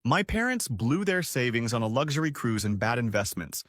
My parents blew their savings on a luxury cruise and bad investments,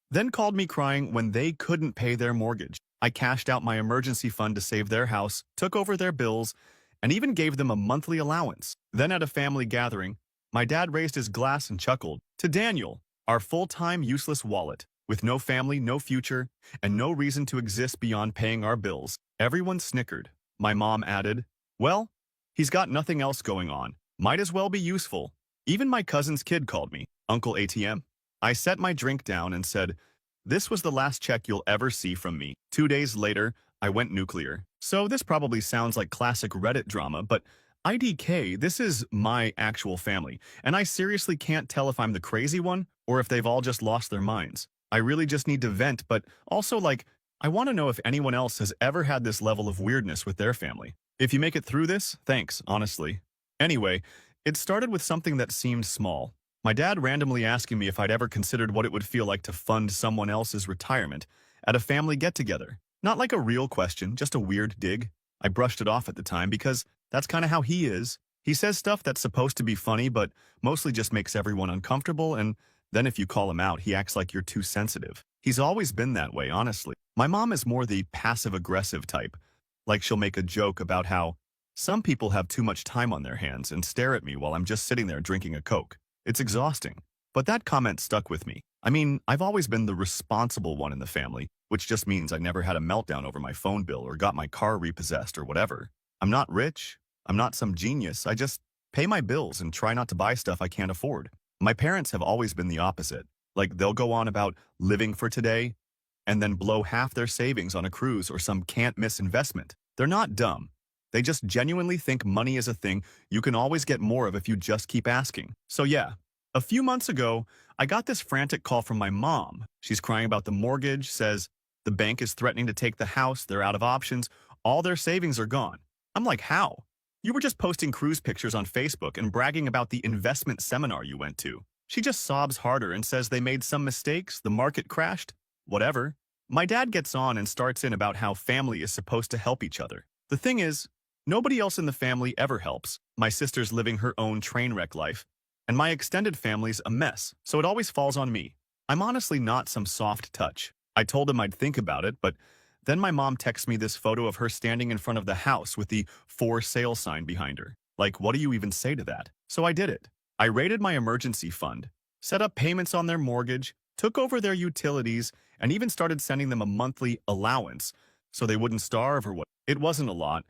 then called me crying when they couldn't pay their mortgage. I cashed out my emergency fund to save their house, took over their bills, and even gave them a monthly allowance. Then at a family gathering, my dad raised his glass and chuckled. To Daniel, our full-time useless wallet, with no family, no future, and no reason to exist beyond paying our bills. Everyone snickered. My mom added, well, he's got nothing else going on. Might as well be useful. Even my cousin's kid called me, Uncle ATM. I set my drink down and said, this was the last check you'll ever see from me. 2 days later, I went nuclear. So this probably sounds like classic Reddit drama, but IDK, this is my actual family, and I seriously can't tell if I'm the crazy one or if they've all just lost their minds. I really just need to vent, but also, I want to know if anyone else has ever had this level of weirdness with their family. If you make it through this, thanks, honestly. Anyway, it started with something that seemed small. My dad randomly asking me if I'd ever considered what it would feel like to fund someone else's retirement at a family get-together. Not like a real question, just a weird dig. I brushed it off at the time because that's kind of how he is. He says stuff that's supposed to be funny, but mostly just makes everyone uncomfortable, and then if you call him out, he acts like you're too sensitive. He's always been that way, honestly. My mom is more the passive-aggressive type. Like she'll make a joke about how some people have too much time on their hands and stare at me while I'm just sitting there drinking a Coke. It's exhausting. But that comment stuck with me. I mean, I've always been the responsible one in the family, which just means I never had a meltdown over my phone bill or got my car repossessed or whatever. I'm not rich. I'm not some genius. I just pay my bills and try not to buy stuff I can't afford. My parents have always been the opposite. Like, they'll go on about living for today and then blow half their savings on a cruise or some can't-miss investment. They're not dumb. They just genuinely think money is a thing you can always get more of if you just keep asking. So yeah, a few months ago, I got this frantic call from my mom. She's crying about the mortgage, says the bank is threatening to take the house, they're out of options, all their savings are gone. I'm like, how? You were just posting cruise pictures on Facebook and bragging about the investment seminar you went to. She just sobs harder and says they made some mistakes, the market crashed, whatever. My dad gets on and starts in about how family is supposed to help each other. The thing is, nobody else in the family ever helps. My sister's living her own train wreck life, and my extended family's a mess, so it always falls on me. I'm honestly not some soft touch. I told him I'd think about it, but then my mom texts me this photo of her standing in front of the house with the for sale sign behind her. Like, what do you even say to that? So I did it. I raided my emergency fund, set up payments on their mortgage, took over their utilities, and even started sending them a monthly allowance so they wouldn't starve or what. It wasn't a lot,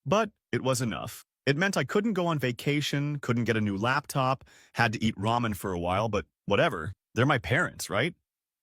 but it was enough. It meant I couldn't go on vacation, couldn't get a new laptop, had to eat ramen for a while, but whatever. They're my parents, right?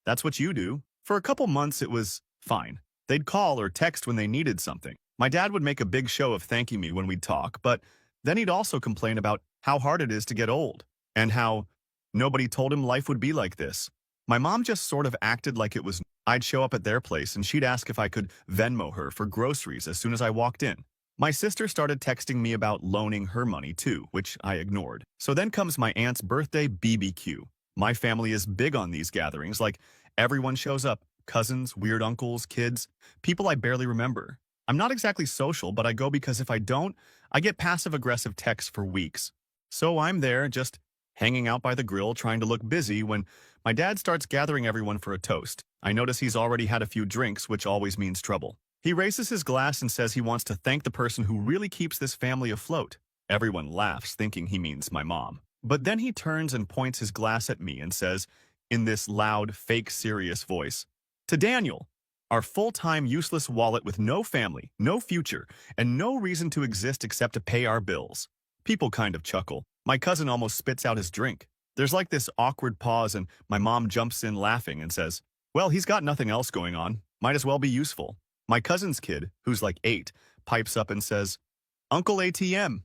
That's what you do. For a couple months, it was fine. They'd call or text when they needed something. My dad would make a big show of thanking me when we'd talk, but then he'd also complain about how hard it is to get old and how nobody told him life would be like this. My mom just sort of acted like it was. I'd show up at their place and she'd ask if I could Venmo her for groceries as soon as I walked in. My sister started texting me about loaning her money too, which I ignored. So then comes my aunt's birthday BBQ. My family is big on these gatherings, like everyone shows up, cousins, weird uncles, kids, people I barely remember. I'm not exactly social, but I go because if I don't, I get passive-aggressive texts for weeks. So I'm there, just hanging out by the grill, trying to look busy when my dad starts gathering everyone for a toast. I notice he's already had a few drinks, which always means trouble. He raises his glass and says he wants to thank the person who really keeps this family afloat. Everyone laughs, thinking he means my mom. But then he turns and points his glass at me and says, in this loud, fake serious voice, to Daniel, our full-time useless wallet with no family, no future, and no reason to exist except to pay our bills. People kind of chuckle. My cousin almost spits out his drink. There's like this awkward pause and my mom jumps in laughing and says, well, he's got nothing else going on. Might as well be useful. My cousin's kid, who's like 8, pipes up and says, Uncle ATM.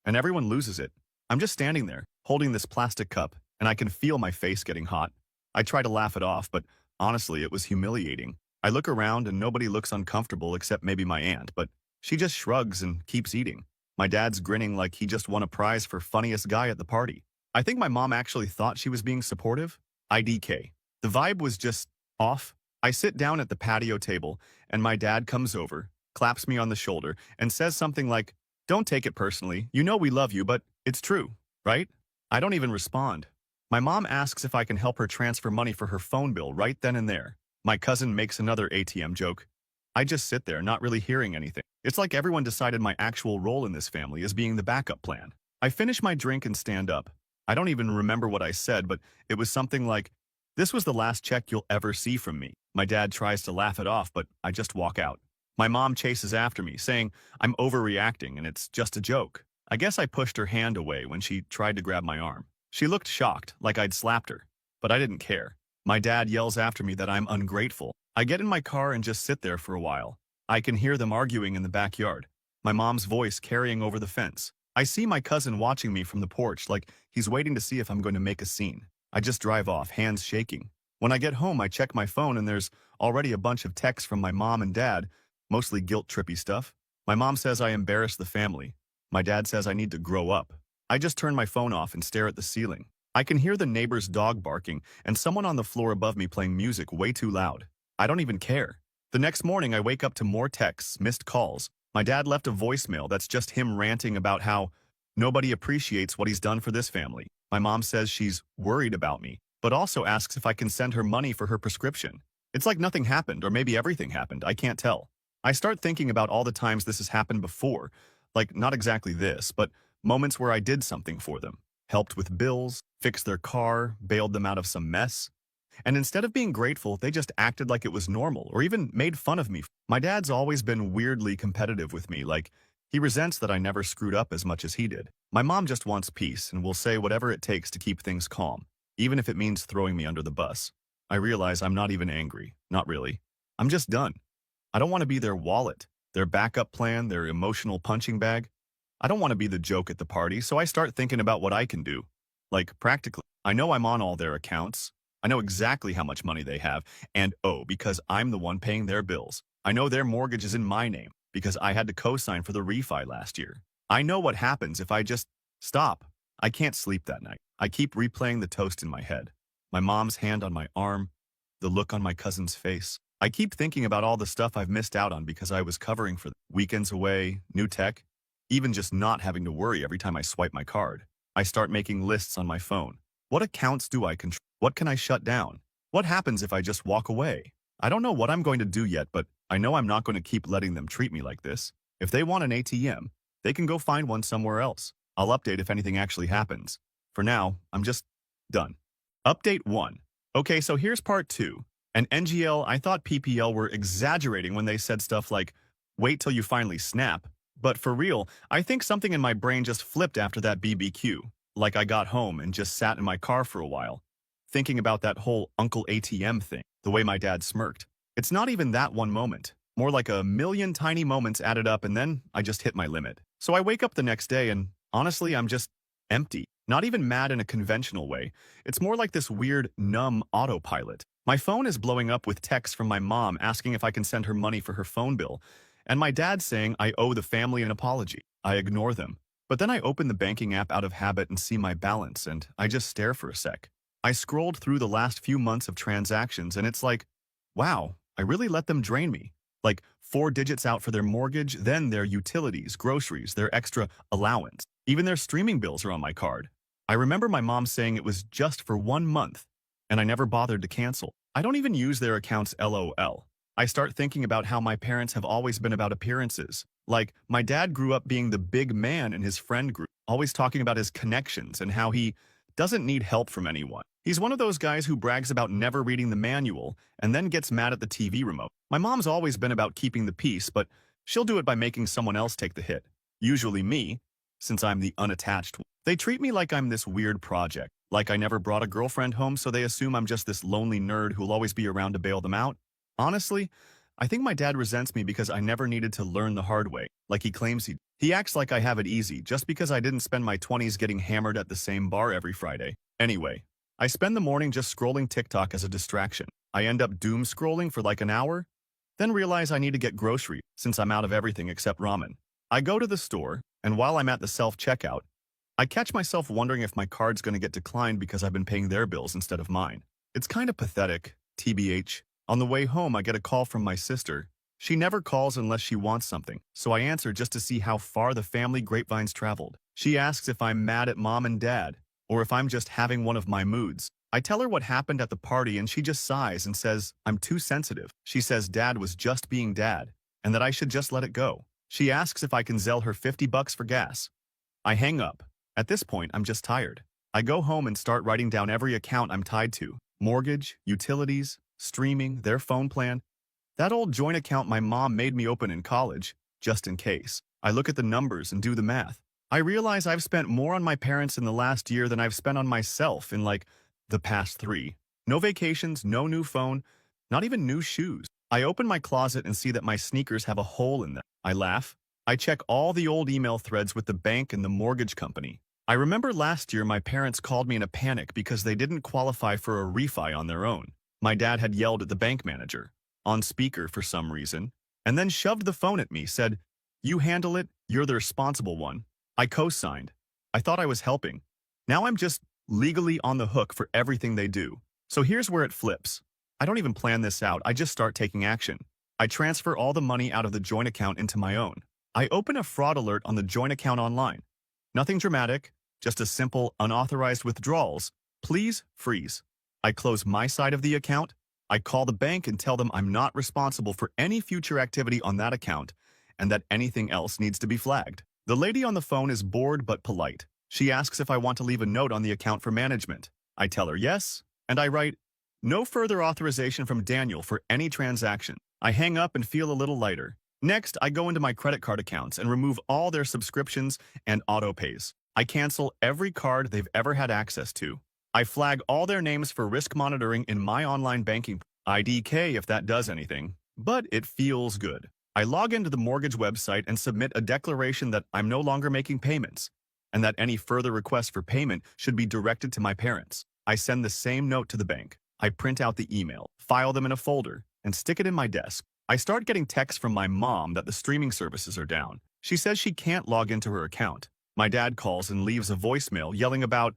And everyone loses it. I'm just standing there, holding this plastic cup, and I can feel my face getting hot. I try to laugh it off, but honestly, it was humiliating. I look around and nobody looks uncomfortable except maybe my aunt, but she just shrugs and keeps eating. My dad's grinning like he just won a prize for funniest guy at the party. I think my mom actually thought she was being supportive. IDK. The vibe was just off. I sit down at the patio table, and my dad comes over, claps me on the shoulder, and says something like, don't take it personally. You know we love you, but it's true, right? I don't even respond. My mom asks if I can help her transfer money for her phone bill right then and there. My cousin makes another ATM joke. I just sit there, not really hearing anything. It's like everyone decided my actual role in this family is being the backup plan. I finish my drink and stand up. I don't even remember what I said, but it was something like, "This was the last check you'll ever see from me." My dad tries to laugh it off, but I just walk out. My mom chases after me, saying I'm overreacting and it's just a joke. I guess I pushed her hand away when she tried to grab my arm. She looked shocked, like I'd slapped her, but I didn't care. My dad yells after me that I'm ungrateful. I get in my car and just sit there for a while. I can hear them arguing in the backyard, my mom's voice carrying over the fence. I see my cousin watching me from the porch like he's waiting to see if I'm going to make a scene. I just drive off, hands shaking. When I get home, I check my phone and there's already a bunch of texts from my mom and dad, mostly guilt-trippy stuff. My mom says I embarrass the family. My dad says I need to grow up. I just turn my phone off and stare at the ceiling. I can hear the neighbor's dog barking and someone on the floor above me playing music way too loud. I don't even care. The next morning, I wake up to more texts, missed calls. My dad left a voicemail that's just him ranting about how nobody appreciates what he's done for this family. My mom says she's worried about me, but also asks if I can send her money for her prescription. It's like nothing happened, or maybe everything happened. I can't tell. I start thinking about all the times this has happened before. Like, not exactly this, but moments where I did something for them. Helped with bills, fixed their car, bailed them out of some mess. And instead of being grateful, they just acted like it was normal or even made fun of me. My dad's always been weirdly competitive with me, like he resents that I never screwed up as much as he did. My mom just wants peace and will say whatever it takes to keep things calm, even if it means throwing me under the bus. I realize I'm not even angry. Not really. I'm just done. I don't want to be their wallet, their backup plan, their emotional punching bag. I don't want to be the joke at the party, so I start thinking about what I can do. Like, practically. I know I'm on all their accounts. I know exactly how much money they have, and oh, because I'm the one paying their bills. I know their mortgage is in my name, because I had to co-sign for the refi last year. I know what happens if I just stop. I can't sleep that night. I keep replaying the toast in my head. My mom's hand on my arm, the look on my cousin's face. I keep thinking about all the stuff I've missed out on because I was covering for weekends away, new tech, even just not having to worry every time I swipe my card. I start making lists on my phone. What accounts do I control? What can I shut down? What happens if I just walk away? I don't know what I'm going to do yet, but I know I'm not going to keep letting them treat me like this. If they want an ATM, they can go find one somewhere else. I'll update if anything actually happens. For now, I'm just done. Update 1. Okay, so here's part 2. And NGL, I thought PPL were exaggerating when they said stuff like, wait till you finally snap. But for real, I think something in my brain just flipped after that BBQ. Like I got home and just sat in my car for a while, thinking about that whole Uncle ATM thing, the way my dad smirked. It's not even that one moment, more like a million tiny moments added up and then I just hit my limit. So I wake up the next day and honestly, I'm just empty. Not even mad in a conventional way. It's more like this weird, numb autopilot. My phone is blowing up with texts from my mom asking if I can send her money for her phone bill, and my dad saying I owe the family an apology. I ignore them. But then I open the banking app out of habit and see my balance, and I just stare for a sec. I scrolled through the last few months of transactions, and it's like, wow, I really let them drain me. Like 4 digits out for their mortgage, then their utilities, groceries, their extra allowance. Even their streaming bills are on my card. I remember my mom saying it was just for 1 month, and I never bothered to cancel. I don't even use their accounts LOL. I start thinking about how my parents have always been about appearances. Like, my dad grew up being the big man in his friend group, always talking about his connections and how he doesn't need help from anyone. He's one of those guys who brags about never reading the manual and then gets mad at the TV remote. My mom's always been about keeping the peace, but she'll do it by making someone else take the hit. Usually me, since I'm the unattached one. They treat me like I'm this weird project, like I never brought a girlfriend home, so they assume I'm just this lonely nerd who'll always be around to bail them out. Honestly, I think my dad resents me because I never needed to learn the hard way, like he claims he did. He acts like I have it easy just because I didn't spend my 20s getting hammered at the same bar every Friday. Anyway, I spend the morning just scrolling TikTok as a distraction. I end up doom scrolling for like an hour, then realize I need to get groceries since I'm out of everything except ramen. I go to the store, and while I'm at the self-checkout, I catch myself wondering if my card's going to get declined because I've been paying their bills instead of mine. It's kind of pathetic, TBH. On the way home, I get a call from my sister. She never calls unless she wants something, so I answer just to see how far the family grapevines traveled. She asks if I'm mad at mom and dad, or if I'm just having one of my moods. I tell her what happened at the party and she just sighs and says, I'm too sensitive. She says dad was just being dad and that I should just let it go. She asks if I can sell her 50 bucks for gas. I hang up. At this point, I'm just tired. I go home and start writing down every account I'm tied to. Mortgage, utilities, streaming, their phone plan. That old joint account my mom made me open in college, just in case. I look at the numbers and do the math. I realize I've spent more on my parents in the last year than I've spent on myself in like the past 3. No vacations, no new phone, not even new shoes. I open my closet and see that my sneakers have a hole in them. I laugh. I check all the old email threads with the bank and the mortgage company. I remember last year my parents called me in a panic because they didn't qualify for a refi on their own. My dad had yelled at the bank manager, on speaker for some reason, and then shoved the phone at me, said, "You handle it, you're the responsible one." I co-signed. I thought I was helping. Now I'm just legally on the hook for everything they do. So here's where it flips. I don't even plan this out, I just start taking action. I transfer all the money out of the joint account into my own. I open a fraud alert on the joint account online. Nothing dramatic, just a simple unauthorized withdrawals. Please freeze. I close my side of the account. I call the bank and tell them I'm not responsible for any future activity on that account and that anything else needs to be flagged. The lady on the phone is bored but polite. She asks if I want to leave a note on the account for management. I tell her yes, and I write, "No further authorization from Daniel for any transaction." I hang up and feel a little lighter. Next, I go into my credit card accounts and remove all their subscriptions and auto-pays. I cancel every card they've ever had access to. I flag all their names for risk monitoring in my online banking IDK if that does anything, but it feels good. I log into the mortgage website and submit a declaration that I'm no longer making payments and that any further requests for payment should be directed to my parents. I send the same note to the bank. I print out the email, file them in a folder, and stick it in my desk. I start getting texts from my mom that the streaming services are down. She says she can't log into her account. My dad calls and leaves a voicemail yelling about,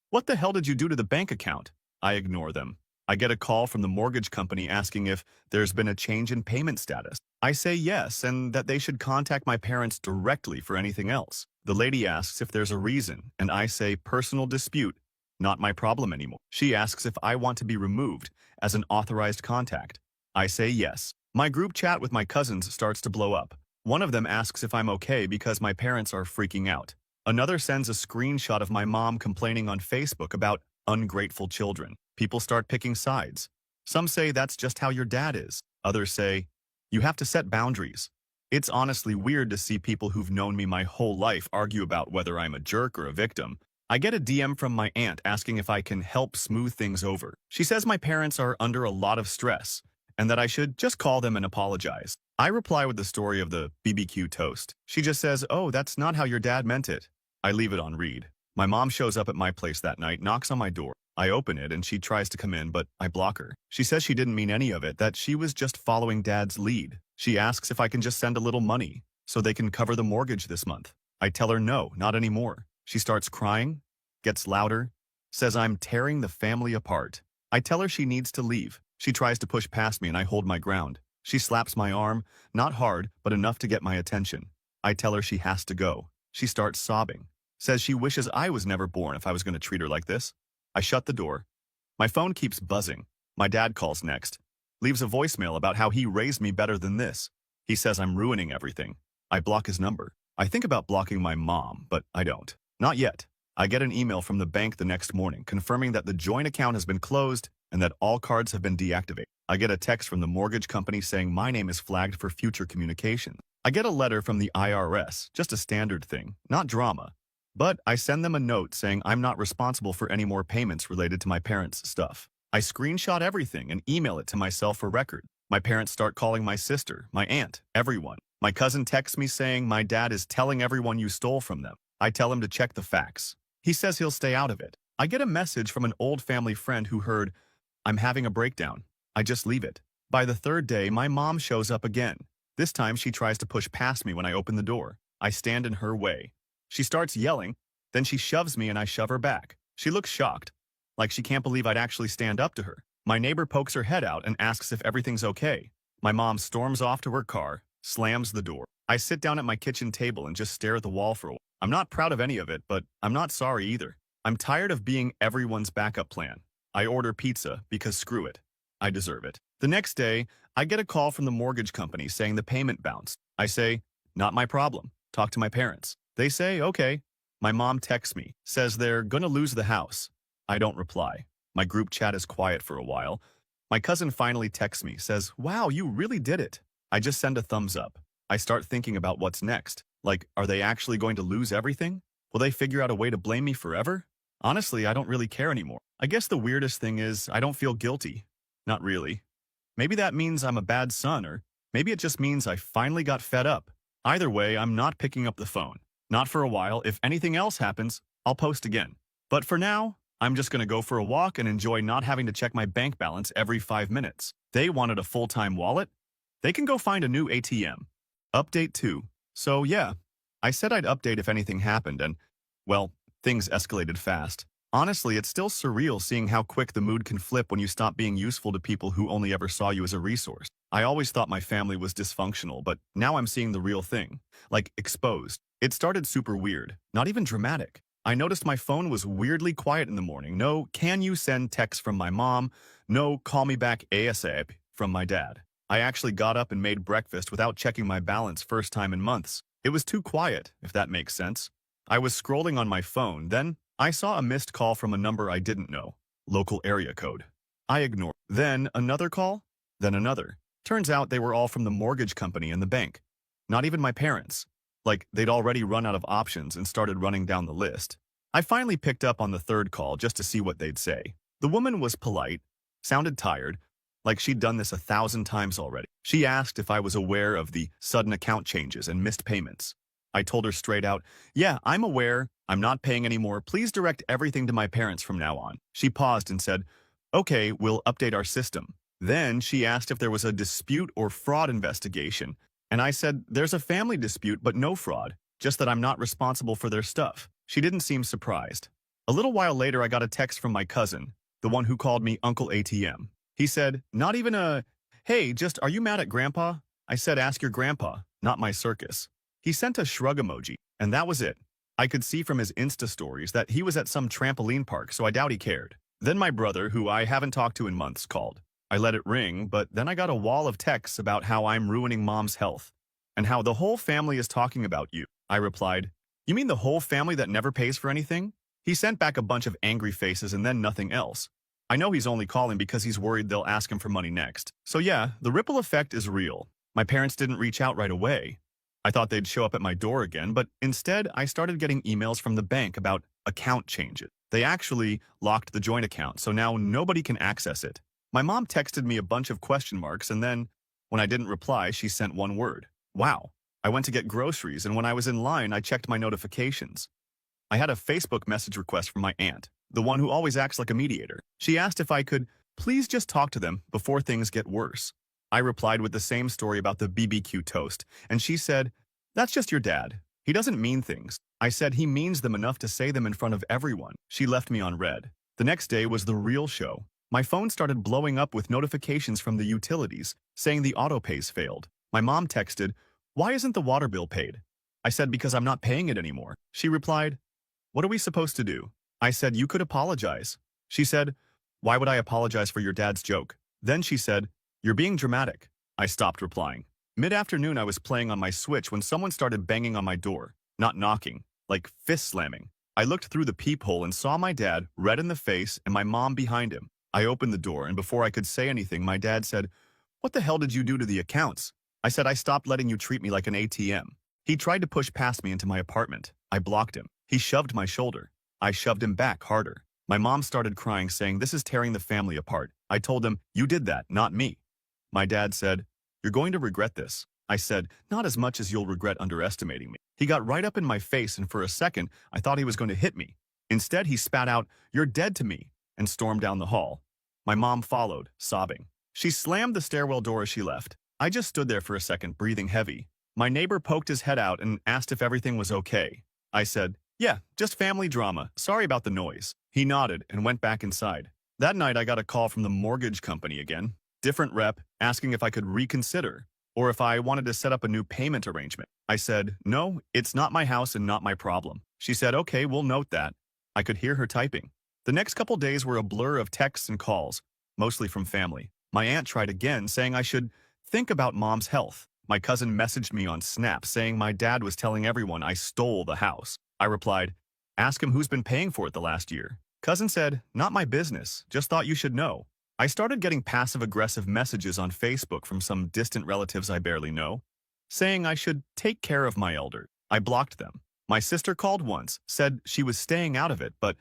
"What the hell did you do to the bank account?" I ignore them. I get a call from the mortgage company asking if there's been a change in payment status. I say yes and that they should contact my parents directly for anything else. The lady asks if there's a reason, and I say personal dispute, not my problem anymore. She asks if I want to be removed as an authorized contact. I say yes. My group chat with my cousins starts to blow up. One of them asks if I'm okay because my parents are freaking out. Another sends a screenshot of my mom complaining on Facebook about ungrateful children. People start picking sides. Some say that's just how your dad is. Others say, you have to set boundaries. It's honestly weird to see people who've known me my whole life argue about whether I'm a jerk or a victim. I get a DM from my aunt asking if I can help smooth things over. She says my parents are under a lot of stress and that I should just call them and apologize. I reply with the story of the BBQ toast. She just says, "Oh, that's not how your dad meant it." I leave it on read. My mom shows up at my place that night, knocks on my door. I open it and she tries to come in, but I block her. She says she didn't mean any of it, that she was just following Dad's lead. She asks if I can just send a little money so they can cover the mortgage this month. I tell her no, not anymore. She starts crying, gets louder, says I'm tearing the family apart. I tell her she needs to leave. She tries to push past me and I hold my ground. She slaps my arm, not hard, but enough to get my attention. I tell her she has to go. She starts sobbing, says she wishes I was never born if I was going to treat her like this. I shut the door. My phone keeps buzzing. My dad calls next, leaves a voicemail about how he raised me better than this. He says I'm ruining everything. I block his number. I think about blocking my mom, but I don't. Not yet. I get an email from the bank the next morning confirming that the joint account has been closed and that all cards have been deactivated. I get a text from the mortgage company saying my name is flagged for future communication. I get a letter from the IRS, just a standard thing, not drama. But I send them a note saying I'm not responsible for any more payments related to my parents' stuff. I screenshot everything and email it to myself for record. My parents start calling my sister, my aunt, everyone. My cousin texts me saying my dad is telling everyone you stole from them. I tell him to check the facts. He says he'll stay out of it. I get a message from an old family friend who heard, "I'm having a breakdown." I just leave it. By the third day, my mom shows up again. This time she tries to push past me when I open the door. I stand in her way. She starts yelling, then she shoves me and I shove her back. She looks shocked, like she can't believe I'd actually stand up to her. My neighbor pokes her head out and asks if everything's okay. My mom storms off to her car, slams the door. I sit down at my kitchen table and just stare at the wall for a while. I'm not proud of any of it, but I'm not sorry either. I'm tired of being everyone's backup plan. I order pizza because screw it. I deserve it. The next day, I get a call from the mortgage company saying the payment bounced. I say, not my problem. Talk to my parents. They say, okay. My mom texts me, says they're gonna lose the house. I don't reply. My group chat is quiet for a while. My cousin finally texts me, says, wow, you really did it. I just send a thumbs up. I start thinking about what's next. Like, are they actually going to lose everything? Will they figure out a way to blame me forever? Honestly, I don't really care anymore. I guess the weirdest thing is I don't feel guilty. Not really. Maybe that means I'm a bad son, or maybe it just means I finally got fed up. Either way, I'm not picking up the phone. Not for a while. If anything else happens, I'll post again. But for now, I'm just gonna go for a walk and enjoy not having to check my bank balance every 5 minutes. They wanted a full-time wallet? They can go find a new ATM. Update 2. So yeah, I said I'd update if anything happened and, well, things escalated fast. Honestly, it's still surreal seeing how quick the mood can flip when you stop being useful to people who only ever saw you as a resource. I always thought my family was dysfunctional, but now I'm seeing the real thing. Like, exposed. It started super weird, not even dramatic. I noticed my phone was weirdly quiet in the morning. No, can you send text from my mom? No, call me back ASAP from my dad. I actually got up and made breakfast without checking my balance first time in months. It was too quiet, if that makes sense. I was scrolling on my phone, then I saw a missed call from a number I didn't know. Local area code. I ignored. Then another call, then another. Turns out they were all from the mortgage company and the bank. Not even my parents. Like, they'd already run out of options and started running down the list. I finally picked up on the third call just to see what they'd say. The woman was polite, sounded tired, like she'd done this 1,000 times already. She asked if I was aware of the sudden account changes and missed payments. I told her straight out, yeah, I'm aware. I'm not paying anymore. Please direct everything to my parents from now on. She paused and said, okay, we'll update our system. Then she asked if there was a dispute or fraud investigation. And I said, there's a family dispute, but no fraud, just that I'm not responsible for their stuff. She didn't seem surprised. A little while later, I got a text from my cousin, the one who called me Uncle ATM. He said, not even a, hey, just are you mad at Grandpa? I said, ask your grandpa, not my circus. He sent a shrug emoji, and that was it. I could see from his Insta stories that he was at some trampoline park, so I doubt he cared. Then my brother, who I haven't talked to in months, called. I let it ring, but then I got a wall of texts about how I'm ruining mom's health and how the whole family is talking about you. I replied, you mean the whole family that never pays for anything? He sent back a bunch of angry faces and then nothing else. I know he's only calling because he's worried they'll ask him for money next. So yeah, the ripple effect is real. My parents didn't reach out right away. I thought they'd show up at my door again, but instead I started getting emails from the bank about account changes. They actually locked the joint account, so now nobody can access it. My mom texted me a bunch of question marks, and then, when I didn't reply, she sent one word. Wow. I went to get groceries, and when I was in line, I checked my notifications. I had a Facebook message request from my aunt, the one who always acts like a mediator. She asked if I could please just talk to them before things get worse. I replied with the same story about the BBQ toast, and she said, that's just your dad. He doesn't mean things. I said he means them enough to say them in front of everyone. She left me on red. The next day was the real show. My phone started blowing up with notifications from the utilities saying the autopays failed. My mom texted, why isn't the water bill paid? I said, because I'm not paying it anymore. She replied, what are we supposed to do? I said, you could apologize. She said, why would I apologize for your dad's joke? Then she said, you're being dramatic. I stopped replying. Mid-afternoon, I was playing on my Switch when someone started banging on my door, not knocking, like fist slamming. I looked through the peephole and saw my dad, red in the face, and my mom behind him. I opened the door, and before I could say anything, my dad said, what the hell did you do to the accounts? I said, I stopped letting you treat me like an ATM. He tried to push past me into my apartment. I blocked him. He shoved my shoulder. I shoved him back harder. My mom started crying, saying, this is tearing the family apart. I told him, you did that, not me. My dad said, you're going to regret this. I said, not as much as you'll regret underestimating me. He got right up in my face, and for a second, I thought he was going to hit me. Instead, he spat out, you're dead to me, and stormed down the hall. My mom followed, sobbing. She slammed the stairwell door as she left. I just stood there for a second, breathing heavy. My neighbor poked his head out and asked if everything was okay. I said, yeah, just family drama. Sorry about the noise. He nodded and went back inside. That night, I got a call from the mortgage company again. Different rep, asking if I could reconsider, or if I wanted to set up a new payment arrangement. I said, no, it's not my house and not my problem. She said, okay, we'll note that. I could hear her typing. The next couple days were a blur of texts and calls, mostly from family. My aunt tried again, saying I should think about mom's health. My cousin messaged me on Snap saying my dad was telling everyone I stole the house. I replied, ask him who's been paying for it the last year. Cousin said, not my business, just thought you should know. I started getting passive-aggressive messages on Facebook from some distant relatives I barely know, saying I should take care of my elder. I blocked them. My sister called once, said she was staying out of it, but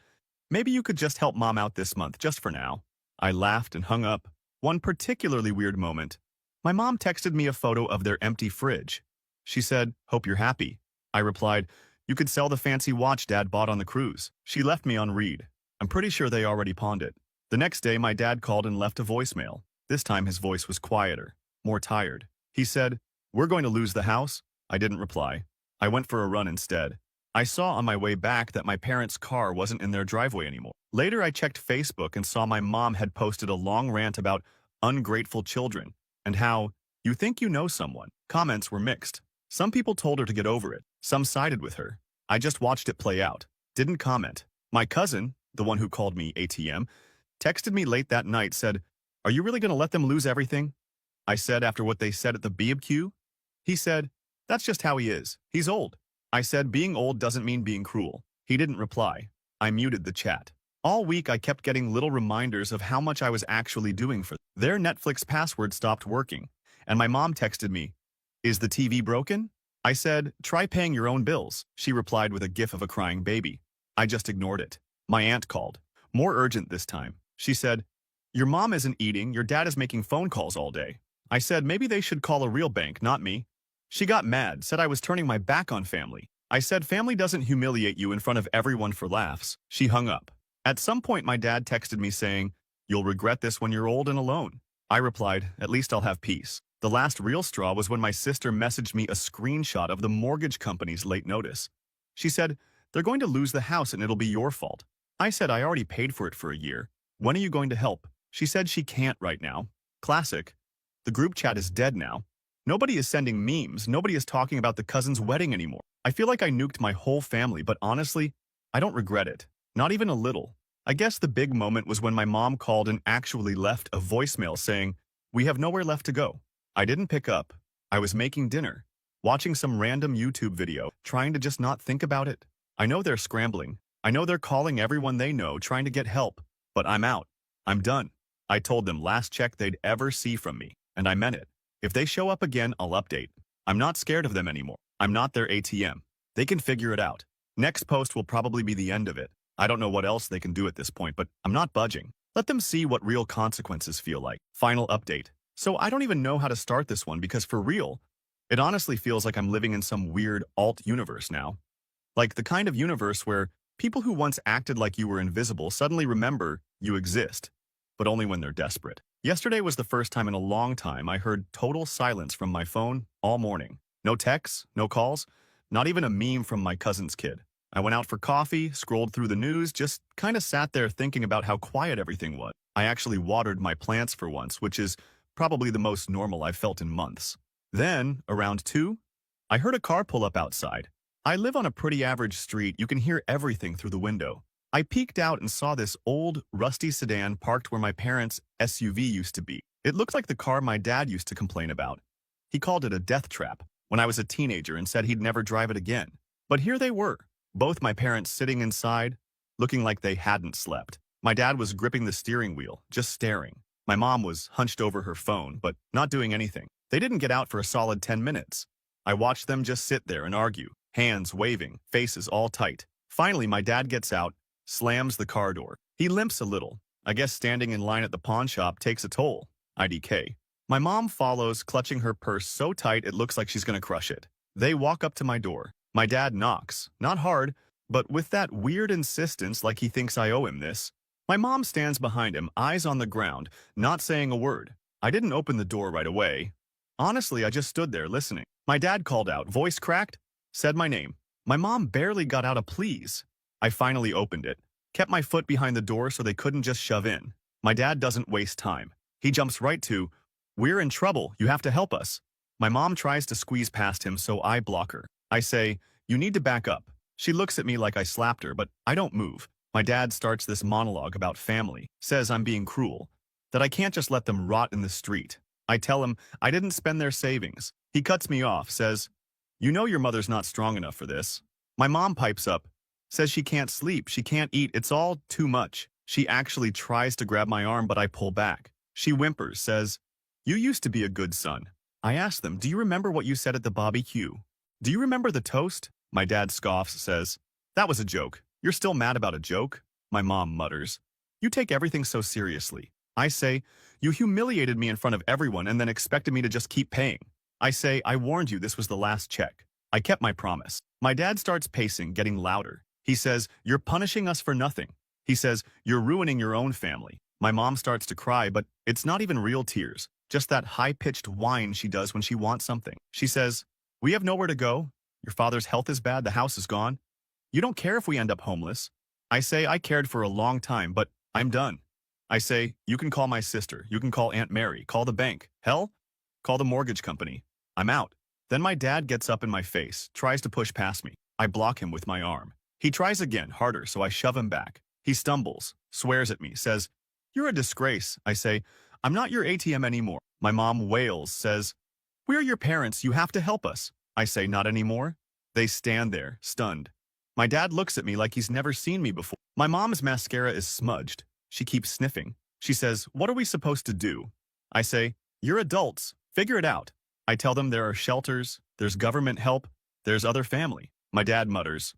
maybe you could just help mom out this month, just for now. I laughed and hung up. One particularly weird moment. My mom texted me a photo of their empty fridge. She said, hope you're happy. I replied, you could sell the fancy watch Dad bought on the cruise. She left me on read. I'm pretty sure they already pawned it. The next day, my dad called and left a voicemail. This time his voice was quieter, more tired. He said, we're going to lose the house? I didn't reply. I went for a run instead. I saw on my way back that my parents' car wasn't in their driveway anymore. Later, I checked Facebook and saw my mom had posted a long rant about ungrateful children and how you think you know someone. Comments were mixed. Some people told her to get over it. Some sided with her. I just watched it play out. Didn't comment. My cousin, the one who called me ATM, texted me late that night, said, are you really going to let them lose everything? I said after what they said at the BBQ. He said, that's just how he is. He's old. I said being old doesn't mean being cruel. He didn't reply. I muted the chat. All week I kept getting little reminders of how much I was actually doing for them. Their Netflix password stopped working, and my mom texted me, is the TV broken? I said, try paying your own bills. She replied with a gif of a crying baby. I just ignored it. My aunt called. More urgent this time. She said, your mom isn't eating, your dad is making phone calls all day. I said maybe they should call a real bank, not me. She got mad, said I was turning my back on family. I said family doesn't humiliate you in front of everyone for laughs. She hung up. At some point my dad texted me saying, you'll regret this when you're old and alone. I replied, at least I'll have peace. The last real straw was when my sister messaged me a screenshot of the mortgage company's late notice. She said, they're going to lose the house and it'll be your fault. I said I already paid for it for a year. When are you going to help? She said she can't right now. Classic. The group chat is dead now. Nobody is sending memes. Nobody is talking about the cousin's wedding anymore. I feel like I nuked my whole family, but honestly, I don't regret it. Not even a little. I guess the big moment was when my mom called and actually left a voicemail saying, we have nowhere left to go. I didn't pick up. I was making dinner, watching some random YouTube video, trying to just not think about it. I know they're scrambling. I know they're calling everyone they know, trying to get help. But I'm out. I'm done. I told them last check they'd ever see from me, and I meant it. If they show up again, I'll update. I'm not scared of them anymore. I'm not their ATM. They can figure it out. Next post will probably be the end of it. I don't know what else they can do at this point, but I'm not budging. Let them see what real consequences feel like. Final update. So I don't even know how to start this one because for real, it honestly feels like I'm living in some weird alt universe now. Like the kind of universe where people who once acted like you were invisible suddenly remember you exist, but only when they're desperate. Yesterday was the first time in a long time I heard total silence from my phone all morning. No texts, no calls, not even a meme from my cousin's kid. I went out for coffee, scrolled through the news, just kind of sat there thinking about how quiet everything was. I actually watered my plants for once, which is probably the most normal I've felt in months. Then, around 2, I heard a car pull up outside. I live on a pretty average street. You can hear everything through the window. I peeked out and saw this old, rusty sedan parked where my parents' SUV used to be. It looked like the car my dad used to complain about. He called it a death trap when I was a teenager and said he'd never drive it again. But here they were, both my parents sitting inside, looking like they hadn't slept. My dad was gripping the steering wheel, just staring. My mom was hunched over her phone, but not doing anything. They didn't get out for a solid 10 minutes. I watched them just sit there and argue, hands waving, faces all tight. Finally, my dad gets out, slams the car door. He limps a little. I guess standing in line at the pawn shop takes a toll. IDK. My mom follows, clutching her purse so tight it looks like she's gonna crush it. They walk up to my door. My dad knocks, not hard, but with that weird insistence like he thinks I owe him this. My mom stands behind him, eyes on the ground, not saying a word. I didn't open the door right away. Honestly, I just stood there listening. My dad called out, voice cracked, said my name. My mom barely got out a please. I finally opened it, kept my foot behind the door so they couldn't just shove in. My dad doesn't waste time. He jumps right to, we're in trouble, you have to help us. My mom tries to squeeze past him, so I block her. I say, you need to back up. She looks at me like I slapped her, but I don't move. My dad starts this monologue about family, says I'm being cruel, that I can't just let them rot in the street. I tell him I didn't spend their savings. He cuts me off, says, "You know your mother's not strong enough for this." My mom pipes up, says she can't sleep, she can't eat, it's all too much. She actually tries to grab my arm, but I pull back. She whimpers, says, "You used to be a good son." I ask them, "Do you remember what you said at the barbecue? Do you remember the toast?" My dad scoffs, says, "That was a joke. You're still mad about a joke?" My mom mutters, "You take everything so seriously." I say, "You humiliated me in front of everyone and then expected me to just keep paying." I say, "I warned you this was the last check. I kept my promise." My dad starts pacing, getting louder. He says, "You're punishing us for nothing." He says, "You're ruining your own family." My mom starts to cry, but it's not even real tears, just that high-pitched whine she does when she wants something. She says, "We have nowhere to go. Your father's health is bad, the house is gone. You don't care if we end up homeless." I say, "I cared for a long time, but I'm done." I say, "You can call my sister, you can call Aunt Mary, call the bank, hell, call the mortgage company. I'm out." Then my dad gets up in my face, tries to push past me. I block him with my arm. He tries again, harder, so I shove him back. He stumbles, swears at me, says, "You're a disgrace." I say, "I'm not your ATM anymore." My mom wails, says, "We're your parents, you have to help us." I say, "Not anymore." They stand there, stunned. My dad looks at me like he's never seen me before. My mom's mascara is smudged. She keeps sniffing. She says, "What are we supposed to do?" I say, "You're adults. Figure it out." I tell them there are shelters, there's government help, there's other family. My dad mutters,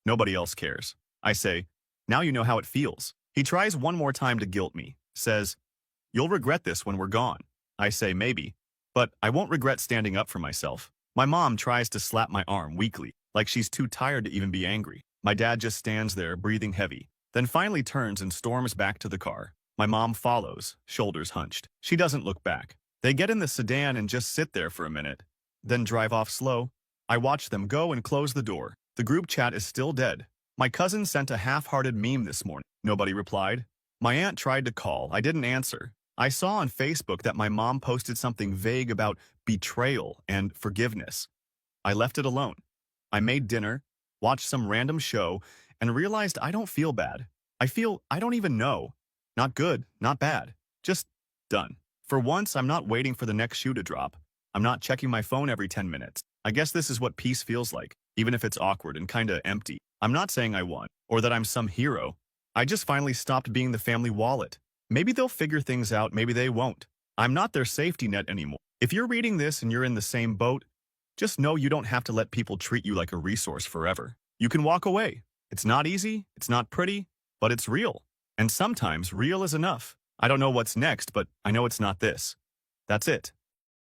"Nobody else cares." I say, "Now you know how it feels." He tries one more time to guilt me, says, "You'll regret this when we're gone." I say, "Maybe, but I won't regret standing up for myself." My mom tries to slap my arm weakly, like she's too tired to even be angry. My dad just stands there, breathing heavy, then finally turns and storms back to the car. My mom follows, shoulders hunched. She doesn't look back. They get in the sedan and just sit there for a minute, then drive off slow. I watch them go and close the door. The group chat is still dead. My cousin sent a half-hearted meme this morning. Nobody replied. My aunt tried to call. I didn't answer. I saw on Facebook that my mom posted something vague about betrayal and forgiveness. I left it alone. I made dinner, watched some random show, and realized I don't feel bad. I don't even know. Not good, not bad. Just done. For once, I'm not waiting for the next shoe to drop. I'm not checking my phone every 10 minutes. I guess this is what peace feels like, even if it's awkward and kinda empty. I'm not saying I won, or that I'm some hero. I just finally stopped being the family wallet. Maybe they'll figure things out, maybe they won't. I'm not their safety net anymore. If you're reading this and you're in the same boat, just know you don't have to let people treat you like a resource forever. You can walk away. It's not easy, it's not pretty, but it's real. And sometimes real is enough. I don't know what's next, but I know it's not this. That's it.